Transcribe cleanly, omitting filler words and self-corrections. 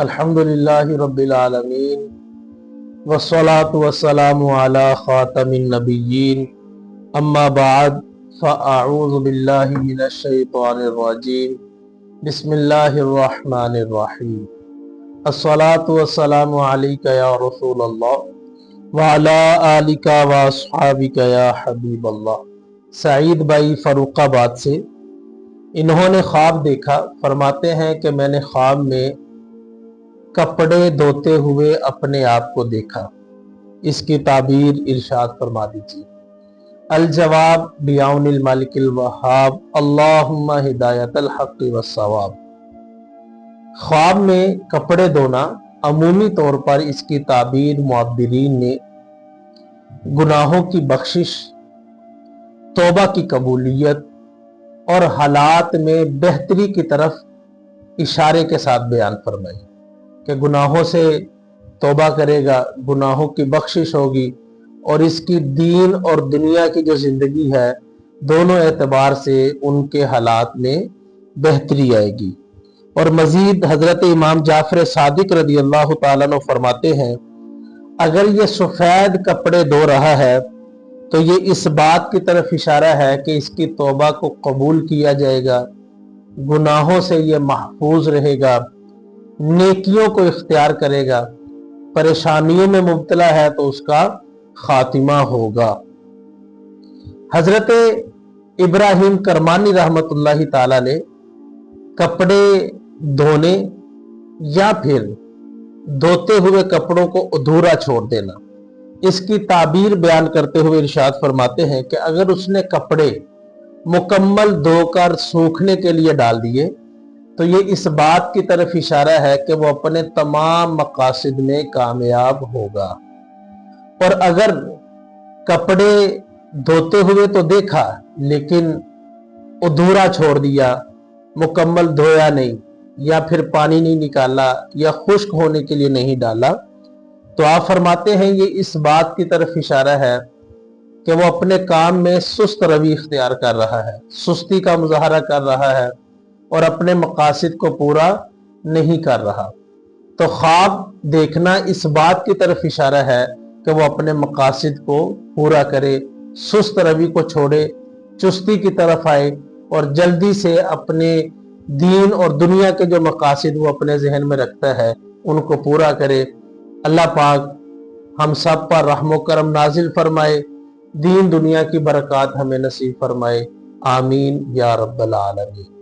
अल्हम्दुलिल्लाहि रब्बिल आलमीन वस्सलातु वस्सलामु अला खातमिन नबिय्यीन अम्मा बाद फ़अऊज़ु बिल्लाहि मिनश शैतानिर रजीम बिस्मिल्लाहिर रहमानिर रहीम अस्सलातु वस्सलामु अलैका या रसूलल्लाह व अला आलिका व अस्हाबिका या हबीबल्लाह। सईद भाई फर्रुखाबाद से इन्होंने ख्वाब देखा। फरमाते हैं कि मैंने ख्वाब में कपड़े धोते हुए अपने आप को देखा। इसकी ताबीर इरशाद फरमा दीजिए। अल जवाब बियाउनिल मालिकिल वहाब अल्लाहुम्मा हिदायतल हक़्क़ि वस्सवाब। ख्वाब में कपड़े धोना अमूमी तौर पर इसकी ताबीर मुअब्बिरीन ने गुनाहों की बख्शिश, तौबा की कबूलियत और हालात में बेहतरी की तरफ इशारे के साथ बयान फरमाई कि गुनाहों से तौबा करेगा, गुनाहों की बख्शिश होगी और इसकी दीन और दुनिया की जो ज़िंदगी है दोनों एतबार से उनके हालात में बेहतरी आएगी। और मज़ीद हज़रत इमाम जाफ़र सादिक रज़ी अल्लाह ताला अन्हु फरमाते हैं, अगर ये सफ़ेद कपड़े धो रहा है तो ये इस बात की तरफ इशारा है कि इसकी तौबा को कबूल किया जाएगा, गुनाहों से ये महफूज रहेगा, नेकियों को इख्तियार करेगा, परेशानियों में मुब्तला है तो उसका खातिमा होगा। हजरत इब्राहिम करमानी रहमतुल्लाहि ताला ने कपड़े धोने या फिर धोते हुए कपड़ों को अधूरा छोड़ देना, इसकी ताबीर बयान करते हुए इरशाद फरमाते हैं कि अगर उसने कपड़े मुकम्मल धोकर सूखने के लिए डाल दिए तो ये इस बात की तरफ इशारा है कि वो अपने तमाम मकासद में कामयाब होगा। और अगर कपड़े धोते हुए तो देखा लेकिन अधूरा छोड़ दिया, मुकम्मल धोया नहीं या फिर पानी नहीं निकाला या खुश्क होने के लिए नहीं डाला, तो आप फरमाते हैं ये इस बात की तरफ इशारा है कि वो अपने काम में सुस्त रवि इख्तियार कर रहा है, सुस्ती का मुजाहरा कर रहा है और अपने मकासद को पूरा नहीं कर रहा। तो ख्वाब देखना इस बात की तरफ इशारा है कि वो अपने मकासद को पूरा करे, सुस्त रवि को छोड़े, चुस्ती की तरफ आए और जल्दी से अपने दीन और दुनिया के जो मकासद वो अपने जहन में रखता है उनको पूरा करे। अल्लाह पाक हम सब पर रहमो करम नाजिल फरमाए, दीन दुनिया की बरकत हमें नसीब फरमाए। आमीन या रब्बल आलमीन।